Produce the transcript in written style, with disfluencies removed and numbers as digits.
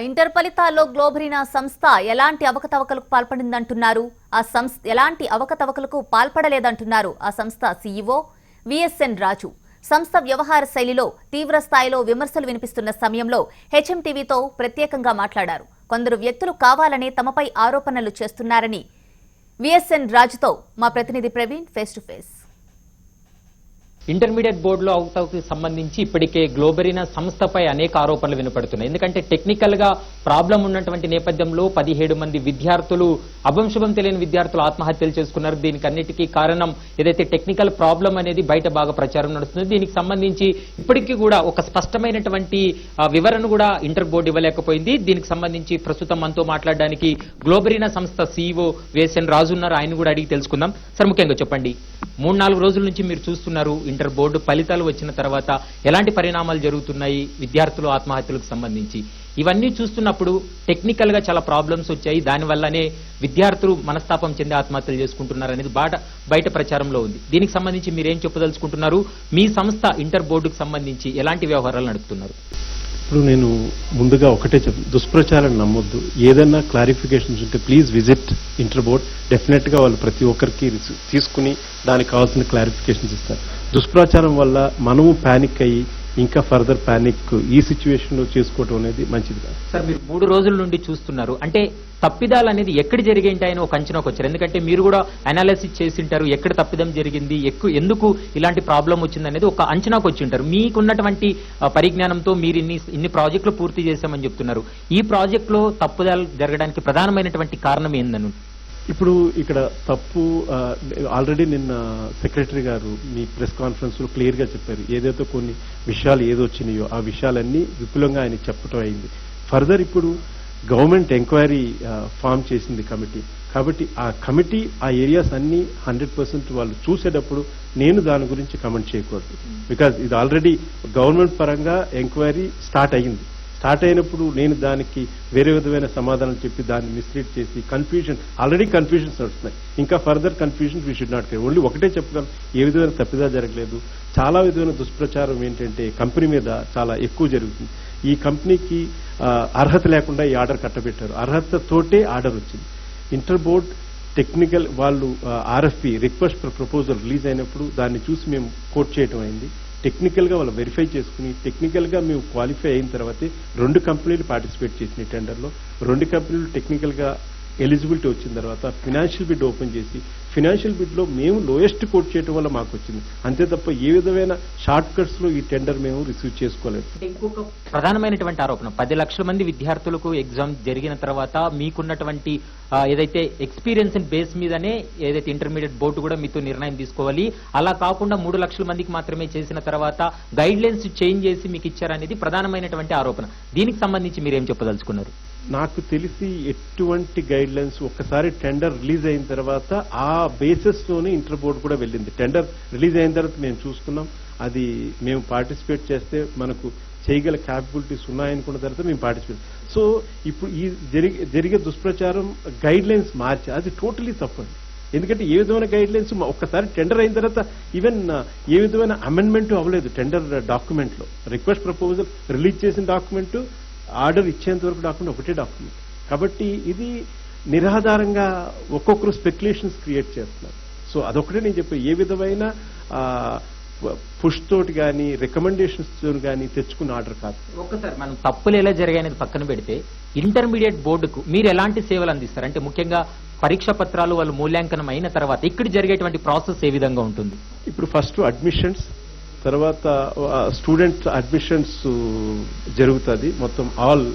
Inter ఫలితాల్లో గ్లోబరీనా సంస్థ ఎలాంటి అవకతవకలకు పాల్పడిందంటున్నారు. ఆ సంస్థ ఎలాంటి అవకతవకలకు పాల్పడలేదంటున్నారు ఆ సంస్థ సీఈఓ విఎస్ఎన్ రాజు. సంస్థ వ్యవహార శైలిలో తీవ్ర స్థాయిలో విమర్శలు వినిపిస్తున్న సమయంలో హెచ్ఎంటీవీతో ప్రత్యేకంగా మాట్లాడారు. కొందరు వ్యక్తులు కావాలనే తమపై ఆరోపణలు చేస్తున్నారని విఎస్ఎన్ రాజుతో మా ప్రతినిధి Praveen face to face. Intermediate బోర్డులో అవకతవకకి సంబంధించి ఇప్పటికే గ్లోబరీనా సంస్థపై అనేక ఆరోపణలు వినపడుతున్నాయి. ఎందుకంటే టెక్నికల్ గా ప్రాబ్లం ఉన్నటువంటి నేపథ్యంలో 17 మంది విద్యార్థులు అభంశుభం తెలియని విద్యార్థులు ఆత్మహత్యలు చేసుకున్నారు. దీనికి అన్నిటికీ కారణం ఏదైతే టెక్నికల్ ప్రాబ్లం అనేది బయట బాగా ప్రచారం నడుస్తుంది. దీనికి సంబంధించి ఇప్పటికీ కూడా ఒక స్పష్టమైనటువంటి వివరణ కూడా ఇంటర్ బోర్డు ఇవ్వలేకపోయింది. దీనికి సంబంధించి ప్రస్తుతం మనతో మాట్లాడడానికి గ్లోబరీనా సంస్థ సీఈఓ విఎస్ఎన్ రాజు ఉన్నారు. ఆయన కూడా అడిగి తెలుసుకుందాం. సార్, ముఖ్యంగా చెప్పండి, 3-4 రోజుల నుంచి మీరు చూస్తున్నారు ఇంటర్ బోర్డు ఫలితాలు వచ్చిన తర్వాత ఎలాంటి పరిణామాలు జరుగుతున్నాయి విద్యార్థులు ఆత్మహత్యలకు సంబంధించి. ఇవన్నీ చూస్తున్నప్పుడు టెక్నికల్ గా చాలా ప్రాబ్లమ్స్ వచ్చాయి, దానివల్లనే విద్యార్థులు మనస్తాపం చెంది ఆత్మహత్యలు చేసుకుంటున్నారు అనేది బయట ప్రచారంలో ఉంది. దీనికి సంబంధించి మీరేం చెప్పదలుచుకుంటున్నారు? మీ సంస్థ ఇంటర్ బోర్డుకు సంబంధించి ఎలాంటి వ్యవహారాలు నడుపుతున్నారు? ఇప్పుడు నేను ముందుగా ఒకటే చెప్తాను, దుష్ప్రచారం నమ్మొద్దు. ఏదైనా క్లారిఫికేషన్స్ ఉంటే please visit inter board. Definite గా వాళ్ళు ప్రతి ఒక్కరికి తీసుకుని దానికి కావాల్సిన క్లారిఫికేషన్స్ ఇస్తారు. దుష్ప్రచారం వల్ల మనము పానిక్ అయ్యి ఇంకా ఫర్దర్ పానిక్ ఈ సిచ్యువేషన్ లో చేసుకోవడం అనేది మంచిది కాదు. సార్, మీరు 3 రోజుల నుండి చూస్తున్నారు, అంటే తప్పిదాలు అనేది ఎక్కడ జరిగేంటాయని ఒక అంచనాకు వచ్చారు. ఎందుకంటే మీరు కూడా అనాలిసిస్ చేసింటారు, ఎక్కడ తప్పిదం జరిగింది, ఎందుకు ఇలాంటి ప్రాబ్లం వచ్చింది అనేది ఒక అంచనాకు వచ్చి ఉంటారు. మీకున్నటువంటి పరిజ్ఞానంతో మీరు ఇన్ని ప్రాజెక్టులు పూర్తి చేశామని చెప్తున్నారు. ఈ ప్రాజెక్ట్ లో తప్పుదాలు జరగడానికి ప్రధానమైనటువంటి కారణం ఏందని? ఇప్పుడు ఇక్కడ తప్పు ఆల్రెడీ నిన్న సెక్రటరీ గారు మీ ప్రెస్ కాన్ఫరెన్స్ లో క్లియర్ గా చెప్పారు. ఏదైతే కొన్ని విషయాలు ఏదొచ్చినాయో ఆ విషయాలన్నీ విపులంగా ఆయన చెప్పడం అయింది. ఫర్దర్ ఇప్పుడు గవర్నమెంట్ ఎంక్వైరీ ఫామ్ చేసింది కమిటీ. కాబట్టి ఆ కమిటీ ఆ ఏరియాస్ అన్ని 100% వాళ్ళు చూసేటప్పుడు నేను దాని గురించి కమెంట్ చేయకూడదు. బికాజ్ ఇది ఆల్రెడీ గవర్నమెంట్ పరంగా ఎంక్వైరీ స్టార్ట్ అయ్యింది. స్టార్ట్ అయినప్పుడు నేను దానికి వేరే విధమైన సమాధానం చెప్పి దాన్ని మిస్లీడ్ చేసి ఆల్రెడీ కన్ఫ్యూజన్స్ నడుస్తున్నాయి. ఇంకా further confusion we should not create. Only ఒకటే చెప్పగలం, ఏ విధమైన తప్పిదా జరగలేదు. చాలా విధమైన దుష్ప్రచారం ఏంటంటే కంపెనీ మీద చాలా ఎక్కువ జరుగుతుంది. ఈ కంపెనీకి అర్హత లేకుండా ఈ ఆర్డర్ కట్టబెట్టారు. అర్హతతోటే ఆర్డర్ వచ్చింది. ఇంటర్ బోర్డ్ టెక్నికల్ వాళ్ళు RFP request for proposal release అయినప్పుడు దాన్ని చూసి మేము కోట్ చేయడం అయింది. టెక్నికల్ గా వాళ్ళు వెరిఫై చేసుకుని టెక్నికల్ గా మేము క్వాలిఫై అయిన తర్వాతే 2 కంపెనీలు పార్టిసిపేట్ చేసిన టెండర్లో. 2 కంపెనీలు టెక్నికల్ గా ఎలిజిబిలిటీ వచ్చిన తర్వాత ఫినాన్షియల్ బిడ్ ఓపెన్ చేసి ఫినాన్షియల్ బిడ్ లో మేము లోయెస్ట్ కోట్ చేయడం వల్ల మాకు వచ్చింది. అంతే తప్ప ఏ విధమైన షార్ట్ కట్స్ లో ఈ టెండర్ మేము రిసీవ్ చేసుకోలేదు. ఇంకొక ప్రధానమైనటువంటి ఆరోపణ, 10 లక్షల మంది విద్యార్థులకు ఎగ్జామ్ జరిగిన తర్వాత మీకున్నటువంటి ఏదైతే ఎక్స్పీరియన్స్ బేస్ మీదనే ఏదైతే ఇంటర్మీడియట్ బోర్డు కూడా మీతో నిర్ణయం తీసుకోవాలి, అలా కాకుండా 3 లక్షల మందికి మాత్రమే చేసిన తర్వాత గైడ్ లైన్స్ చేంజ్ చేసి మీకు ఇచ్చారనేది ప్రధానమైనటువంటి ఆరోపణ. దీనికి సంబంధించి మీరేం చెప్పదలుచుకున్నారు? నాకు తెలిసి ఎటువంటి గైడ్ లైన్స్ ఒక్కసారి టెండర్ రిలీజ్ అయిన తర్వాత ఆ బేసిస్ లోనే ఇంటర్ బోర్డు కూడా వెళ్ళింది. టెండర్ రిలీజ్ అయిన తర్వాత మేము చూసుకున్నాం, అది మేము పార్టిసిపేట్ చేస్తే మనకు చేయగల క్యాపబిలిటీస్ ఉన్నాయనుకున్న తర్వాత మేము పార్టిసిపేట్. సో ఇప్పుడు ఈ జరిగే దుష్ప్రచారం గైడ్ లైన్స్ మార్చి అది టోటలీ తప్పండి. ఎందుకంటే ఏ విధమైన గైడ్ లైన్స్ ఒక్కసారి టెండర్ అయిన తర్వాత ఈవెన్ ఏ విధమైన అమెండ్మెంట్ అవ్వలేదు. టెండర్ డాక్యుమెంట్ లో రిక్వెస్ట్ ప్రపోజల్ రిలీజ్ చేసిన డాక్యుమెంట్ ఆర్డర్ ఇచ్చేంత వరకు డాక్యుమెంట్ ఒకటే డాక్యుమెంట్. కాబట్టి ఇది నిరాధారంగా ఒక్కొక్కరు స్పెక్యులేషన్స్ క్రియేట్ చేస్తున్నారు. సో అదొకటే నేను చెప్పే, ఏ విధమైన పుష్ తోటి కానీ రికమెండేషన్స్ తోటి కానీ తెచ్చుకున్న ఆర్డర్ కాదు. ఒక్కసారి మనం తప్పులు ఎలా జరిగాయనేది పక్కన పెడితే ఇంటర్మీడియట్ బోర్డుకు మీరు ఎలాంటి సేవలు అందిస్తారు? అంటే ముఖ్యంగా పరీక్ష పత్రాలు వాళ్ళు మూల్యాంకనం అయిన తర్వాత ఇక్కడ జరిగేటువంటి ప్రాసెస్ ఏ విధంగా ఉంటుంది? ఇప్పుడు ఫస్ట్ అడ్మిషన్స్, తర్వాత స్టూడెంట్ అడ్మిషన్స్ జరుగుతుంది మొత్తం ఆల్